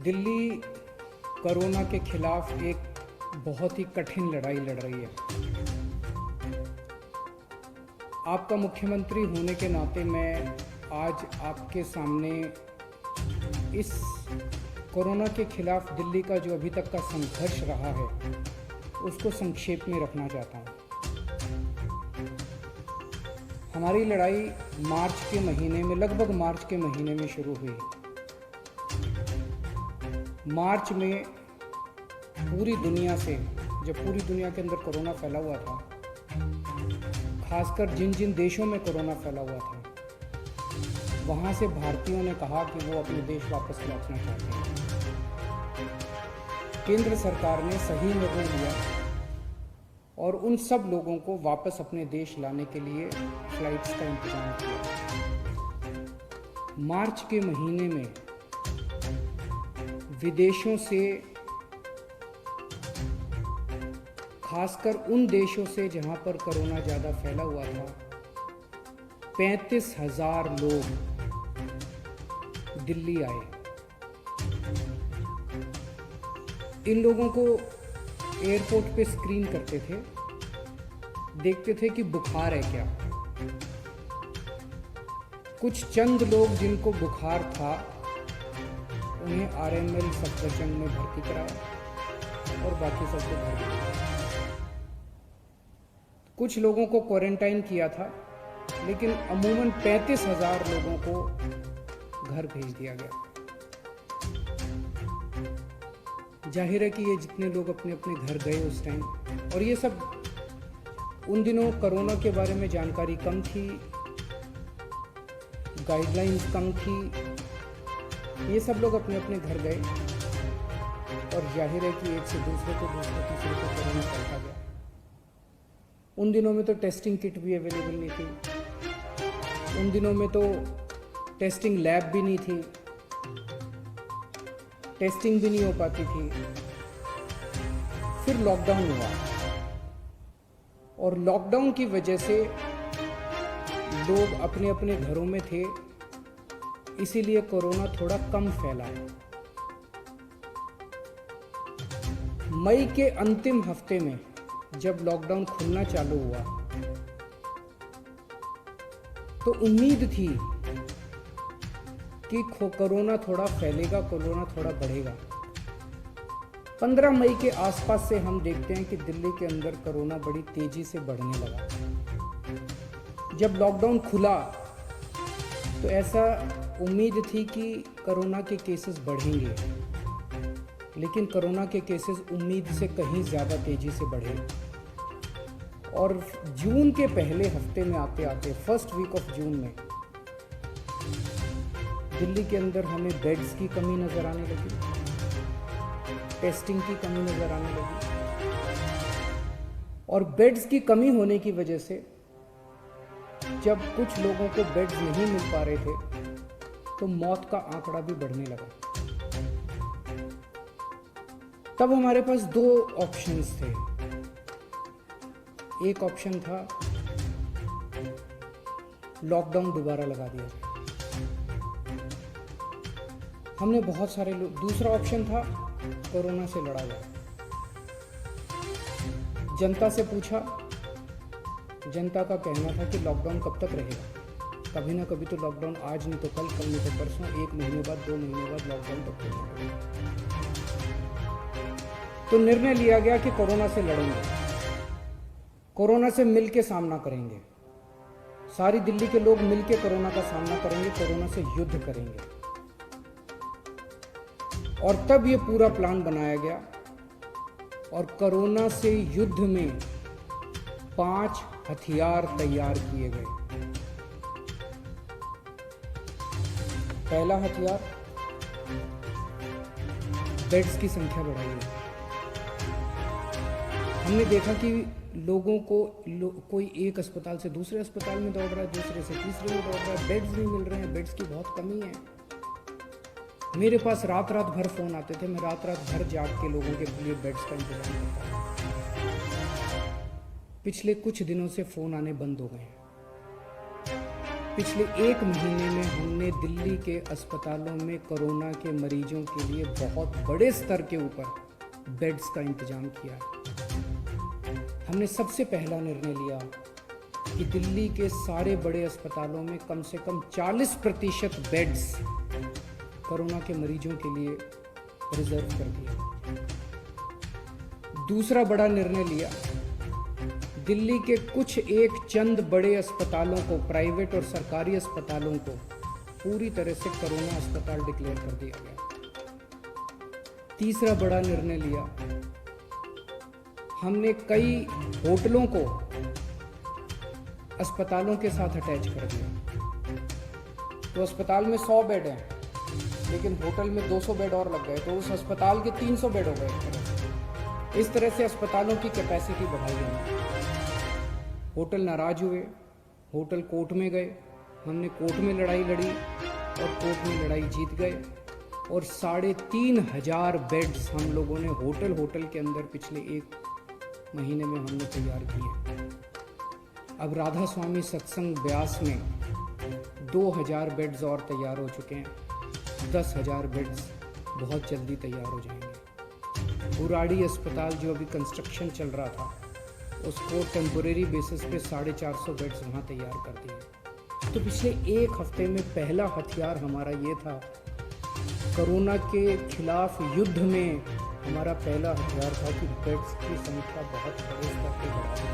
Delhi corona के खिलाफ एक बहुत ही कठिन लड़ाई लड़ रही है। आपका मुख्यमंत्री होने के नाते मैं आज आपके सामने इस कोरोना के खिलाफ दिल्ली का जो अभी तक का संघर्ष रहा है उसको संक्षेप में रखना चाहता हूँ। हमारी लड़ाई मार्च के महीने में, लगभग मार्च के महीने में शुरू हुई। मार्च में पूरी दुनिया से, जब पूरी दुनिया के अंदर कोरोना फैला हुआ था, खासकर जिन जिन देशों में कोरोना फैला हुआ था, वहाँ से भारतीयों ने कहा कि वो अपने देश वापस लौटना चाहते हैं। केंद्र सरकार ने सही निर्णय लिया और उन सब लोगों को वापस अपने देश लाने के लिए फ्लाइट्स का इंतजाम किया। मार्च के महीने में विदेशों से, खासकर उन देशों से जहां पर कोरोना ज़्यादा फैला हुआ था, 35,000 लोग दिल्ली आए। इन लोगों को एयरपोर्ट पे स्क्रीन करते थे, देखते थे कि बुखार है क्या। कुछ चंद लोग जिनको बुखार था उन्हें आरएमएल सफदरजंग में भर्ती कराया और बाकी सबको घर भेजा। कुछ लोगों को क्वारंटाइन किया था, लेकिन अमूमन 35,000 लोगों को घर भेज दिया गया। जाहिर है कि ये जितने लोग अपने अपने घर गए उस टाइम, और ये सब उन दिनों कोरोना के बारे में जानकारी कम थी, गाइडलाइंस कम थी, ये सब लोग अपने अपने घर गए और जाहिर है कि एक से दूसरे को, दूसरे तीसरे को कोरोना फैलता गया। उन दिनों में तो टेस्टिंग किट भी अवेलेबल नहीं थी, उन दिनों में तो टेस्टिंग लैब भी नहीं थी, टेस्टिंग भी नहीं हो पाती थी। फिर लॉकडाउन हुआ और लॉकडाउन की वजह से लोग अपने अपने घरों में थे, इसीलिए कोरोना थोड़ा कम फैला। मई के अंतिम हफ्ते में जब लॉकडाउन खुलना चालू हुआ तो उम्मीद थी कि कोरोना थोड़ा फैलेगा, कोरोना थोड़ा बढ़ेगा। 15 मई के आसपास से हम देखते हैं कि दिल्ली के अंदर कोरोना बड़ी तेजी से बढ़ने लगा। जब लॉकडाउन खुला तो ऐसा उम्मीद थी कि कोरोना के केसेस बढ़ेंगे, लेकिन कोरोना के केसेस उम्मीद से कहीं ज़्यादा तेजी से बढ़े और जून के पहले हफ्ते में आते आते, फर्स्ट वीक ऑफ जून में, दिल्ली के अंदर हमें बेड्स की कमी नज़र आने लगी, टेस्टिंग की कमी नज़र आने लगी, और बेड्स की कमी होने की वजह से जब कुछ लोगों को बेड्स नहीं मिल पा रहे थे तो मौत का आंकड़ा भी बढ़ने लगा। तब हमारे पास दो ऑप्शंस थे। एक ऑप्शन था लॉकडाउन दोबारा लगा दिया जाए, हमने बहुत सारे लोग। दूसरा ऑप्शन था कोरोना से लड़ा जाए। जनता से पूछा, जनता का कहना था कि लॉकडाउन कब तक रहेगा, कभी ना कभी तो लॉकडाउन, आज नहीं तो कल, कल नहीं तो परसों, 1 महीने बाद, 2 महीने बाद लॉकडाउन तक खोलना। तो निर्णय लिया गया कि कोरोना से लड़ेंगे, कोरोना से मिल के सामना करेंगे, सारी दिल्ली के लोग मिल के कोरोना का सामना करेंगे, कोरोना से युद्ध करेंगे। और तब ये पूरा प्लान बनाया गया और कोरोना से युद्ध में 5 हथियार तैयार किए गए। पहला हथियार, बेड्स की संख्या बढ़ाई है। हमने देखा कि लोगों को कोई एक अस्पताल से दूसरे अस्पताल में दौड़ रहा है, दूसरे से तीसरे में दौड़ रहा है, बेड्स नहीं मिल रहे हैं, बेड्स की बहुत कमी है। मेरे पास रात रात भर फ़ोन आते थे, मैं रात रात भर जाग के लोगों के लिए बेड्स का इंतजाम करता था। पिछले कुछ दिनों से फ़ोन आने बंद हो गए हैं। पिछले 1 महीने में हमने दिल्ली के अस्पतालों में कोरोना के मरीजों के लिए बहुत बड़े स्तर के ऊपर बेड्स का इंतजाम किया है। हमने सबसे पहला निर्णय लिया कि दिल्ली के सारे बड़े अस्पतालों में कम से कम 40% बेड्स कोरोना के मरीजों के लिए रिजर्व कर दिए। दूसरा बड़ा निर्णय लिया, दिल्ली के कुछ एक चंद बड़े अस्पतालों को, प्राइवेट और सरकारी अस्पतालों को पूरी तरह से कोरोना अस्पताल डिक्लेयर कर दिया गया। तीसरा बड़ा निर्णय लिया, हमने कई होटलों को अस्पतालों के साथ अटैच कर दिया। तो अस्पताल में 100 बेड हैं, लेकिन होटल में 200 बेड और लग गए, तो उस अस्पताल के 300 बेड हो गए। इस तरह से अस्पतालों की कैपेसिटी बढ़ाई हमने। होटल नाराज हुए, होटल कोर्ट में गए, हमने कोर्ट में लड़ाई लड़ी और कोर्ट में लड़ाई जीत गए और 3,500 बेड्स हम लोगों ने होटल के अंदर पिछले 1 महीने में हमने तैयार किए। अब राधा स्वामी सत्संग ब्यास में 2,000 बेड्स और तैयार हो चुके हैं। 10,000 बेड्स बहुत जल्दी तैयार हो जाएंगे। बुराड़ी अस्पताल जो अभी कंस्ट्रक्शन चल रहा था, उसको टेम्पोरेरी बेसिस पे 450 बेड्स वहाँ तैयार कर दिए। तो पिछले 1 हफ्ते में पहला हथियार हमारा ये था, कोरोना के खिलाफ युद्ध में हमारा पहला हथियार था कि बेड्स की संख्या बहुत बड़े स्तर पर बढ़ा दी।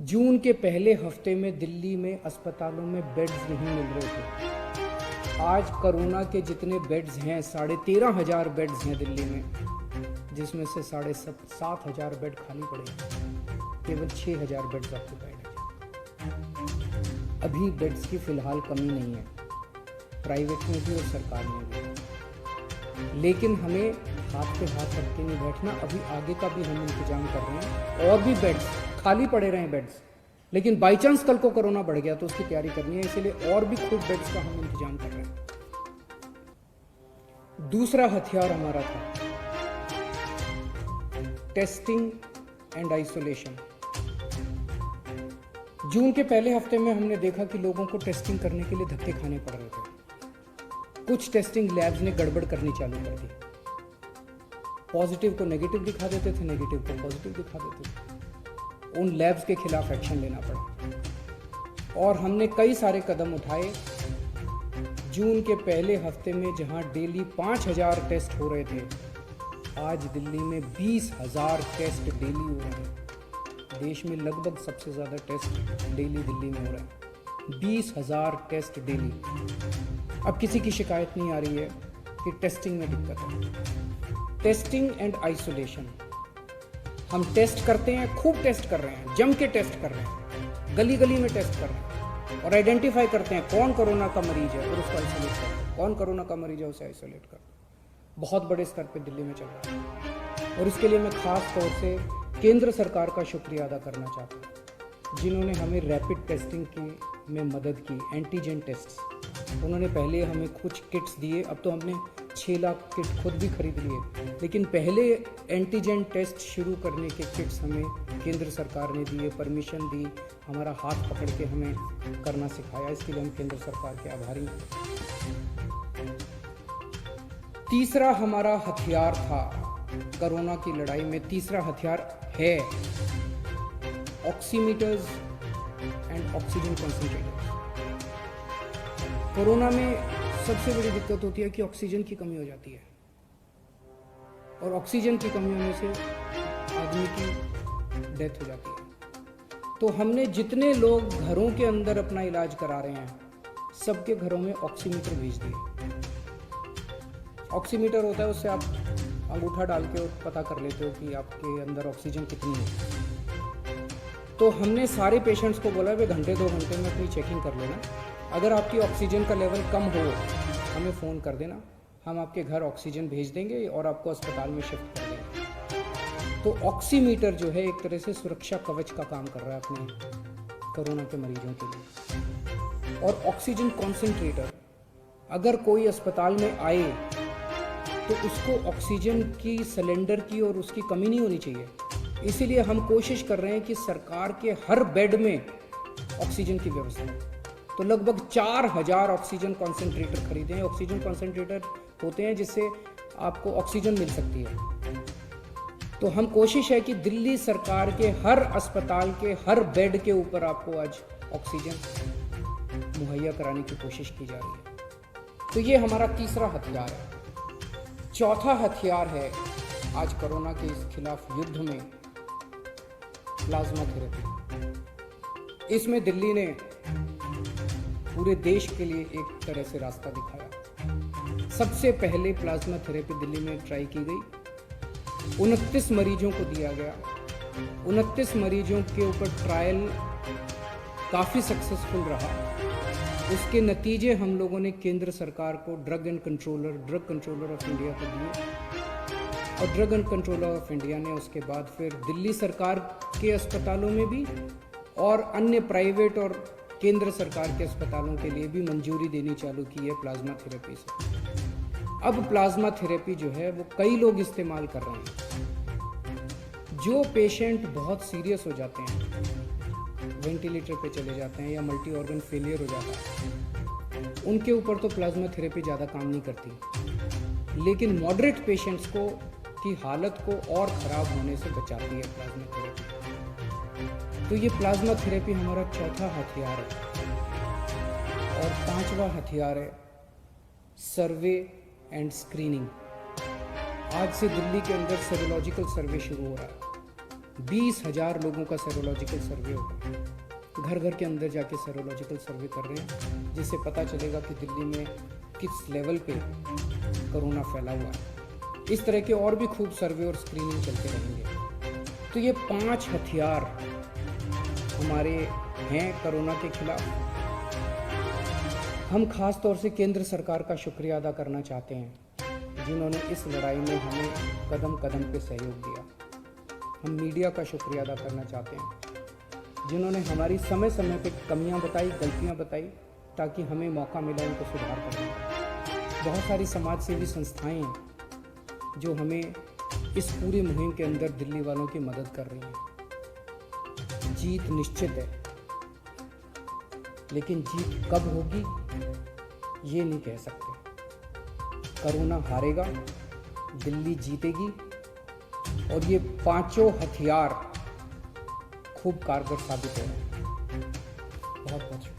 जून के पहले हफ्ते में दिल्ली में अस्पतालों में बेड्स नहीं मिल रहे थे। आज कोरोना के जितने बेड्स हैं, 13,500 बेड्स हैं दिल्ली में, जिसमें से 7,500 बेड खाली पड़े हैं। केवल 6,000 बेड्स ऑक्यूपाइड हैं। अभी बेड्स की फिलहाल कमी नहीं है, प्राइवेट में भी और सरकार में भी। लेकिन हमें हाथ पे हाथ रख के नहीं बैठना। अभी आगे का भी हम इंतजाम कर रहे हैं। और भी बेड्स खाली पड़े रहे बेड्स, लेकिन बाई चांस कल को कोरोना बढ़ गया तो उसकी तैयारी करनी है, इसीलिए और भी खूब बेड्स का हम इंतजाम कर रहे हैं। दूसरा हथियार हमारा था टेस्टिंग एंड आइसोलेशन। जून के पहले हफ्ते में हमने देखा कि लोगों को टेस्टिंग करने के लिए धक्के खाने पड़ रहे थे। कुछ टेस्टिंग लैब्स ने गड़बड़ करनी चालू कर दी। पॉजिटिव को नेगेटिव दिखा देते थे, नेगेटिव को पॉजिटिव दिखा देते थे। उन लैब्स के खिलाफ एक्शन लेना पड़ा और हमने कई सारे कदम उठाए। जून के पहले हफ्ते में जहां डेली 5,000 टेस्ट हो रहे थे, आज दिल्ली में 20,000 टेस्ट डेली हो रहे हैं। देश में लगभग सबसे ज़्यादा टेस्ट डेली दिल्ली में हो रहा है, 20,000 टेस्ट डेली। अब किसी की शिकायत नहीं आ रही है कि टेस्टिंग में दिक्कत है। टेस्टिंग एंड आइसोलेशन, हम टेस्ट करते हैं, खूब टेस्ट कर रहे हैं, जम के टेस्ट कर रहे हैं, गली गली में टेस्ट कर रहे हैं और आइडेंटिफाई करते हैं कौन कोरोना का मरीज है और उसको आइसोलेट करते हैं, कौन कोरोना का मरीज है उसे आइसोलेट करते हैं। बहुत बड़े स्तर पे दिल्ली में चल रहा है और इसके लिए मैं खास तौर से केंद्र सरकार का शुक्रिया अदा करना चाहता हूँ, जिन्होंने हमें रैपिड टेस्टिंग की में मदद की। एंटीजन टेस्ट उन्होंने पहले हमें कुछ किट्स दिए, अब तो हमने 6 लाख किट खुद भी खरीद लिए, लेकिन पहले एंटीजन टेस्ट शुरू करने के किट्स हमें केंद्र सरकार ने दिए, परमिशन दी, हमारा हाथ पकड़ के हमें करना सिखाया। इसके लिए हम केंद्र सरकार के आभारी हैं। तीसरा हमारा हथियार था कोरोना की लड़ाई में, तीसरा हथियार है oximeters and oxygen concentrators. Corona में सबसे बड़ी दिक्कत होती है कि ऑक्सीजन की कमी हो जाती है और ऑक्सीजन की कमी होने से आदमी की डेथ हो जाती है। तो हमने जितने लोग घरों के अंदर अपना इलाज करा रहे हैं, सबके घरों में ऑक्सीमीटर भेज दिए। ऑक्सीमीटर होता है, उससे आप अंगूठा डाल के पता कर लेते हो कि आपके अंदर ऑक्सीजन कितनी है। तो हमने सारे पेशेंट्स को बोला, वे घंटे 2 घंटे में अपनी चेकिंग कर लेना, अगर आपकी ऑक्सीजन का लेवल कम हो हमें फ़ोन कर देना, हम आपके घर ऑक्सीजन भेज देंगे और आपको अस्पताल में शिफ्ट कर देंगे। तो ऑक्सीमीटर जो है एक तरह से सुरक्षा कवच का काम कर रहा है अपने कोरोना के मरीजों के लिए। और ऑक्सीजन कॉन्सेंट्रेटर, अगर कोई अस्पताल में आए तो उसको ऑक्सीजन की सिलेंडर की और उसकी कमी नहीं होनी चाहिए। इसीलिए हम कोशिश कर रहे हैं कि सरकार के हर बेड में ऑक्सीजन की व्यवस्था, तो लगभग 4000 ऑक्सीजन कॉन्सेंट्रेटर खरीदे हैं। ऑक्सीजन कॉन्सेंट्रेटर होते हैं जिससे आपको ऑक्सीजन मिल सकती है। तो हम कोशिश है कि दिल्ली सरकार के हर अस्पताल के हर बेड के ऊपर आपको आज ऑक्सीजन मुहैया कराने की कोशिश की जा रही है। तो ये हमारा तीसरा हथियार है। चौथा हथियार है आज कोरोना के इस खिलाफ युद्ध में प्लाज्मा थेरेपी। इसमें दिल्ली ने पूरे देश के लिए एक तरह से रास्ता दिखाया। सबसे पहले प्लाज्मा थेरेपी दिल्ली में ट्राई की गई, 29 मरीजों को दिया गया। 29 मरीजों के ऊपर ट्रायल काफ़ी सक्सेसफुल रहा। उसके नतीजे हम लोगों ने केंद्र सरकार को ड्रग कंट्रोलर ऑफ इंडिया को दिए, और drug and controller of India ने उसके बाद फिर दिल्ली सरकार के अस्पतालों में भी और अन्य प्राइवेट और केंद्र सरकार के अस्पतालों के लिए भी मंजूरी देनी चालू की है प्लाज्मा थेरेपी से। अब प्लाज्मा थेरेपी जो है वो कई लोग इस्तेमाल कर रहे हैं। जो पेशेंट बहुत सीरियस हो जाते हैं, वेंटिलेटर पे चले जाते हैं या मल्टी ऑर्गन फेलियर हो जाता है, उनके ऊपर तो प्लाज्मा थेरेपी ज़्यादा काम नहीं करती, लेकिन मॉडरेट पेशेंट्स को की हालत को और ख़राब होने से बचाती है प्लाज्मा थेरेपी। तो ये प्लाज्मा थेरेपी हमारा चौथा हथियार है। और पांचवा हथियार है सर्वे एंड स्क्रीनिंग। आज से दिल्ली के अंदर सेरोलॉजिकल सर्वे शुरू हो रहा है। 20,000 लोगों का सेरोलॉजिकल सर्वे होगा। घर घर के अंदर जाके सेरोलॉजिकल सर्वे कर रहे हैं, जिससे पता चलेगा कि दिल्ली में किस लेवल पे कोरोना फैला हुआ है। इस तरह के और भी खूब सर्वे और स्क्रीनिंग चलते रहेंगे। तो ये 5 हथियार हमारे हैं कोरोना के खिलाफ। हम खास तौर से केंद्र सरकार का शुक्रिया अदा करना चाहते हैं, जिन्होंने इस लड़ाई में हमें कदम कदम पे सहयोग दिया। हम मीडिया का शुक्रिया अदा करना चाहते हैं, जिन्होंने हमारी समय समय पे कमियां बताई, गलतियां बताई, ताकि हमें मौका मिला उनको सुधार करने का। बहुत सारी समाज सेवी संस्थाएं हैं जो हमें इस पूरी मुहिम के अंदर दिल्ली वालों की मदद कर रही हैं। जीत निश्चित है, लेकिन जीत कब होगी ये नहीं कह सकते। कोरोना हारेगा, दिल्ली जीतेगी, और ये 5 हथियार खूब कारगर साबित हो रहे हैं। बहुत बहुत शुक्रिया।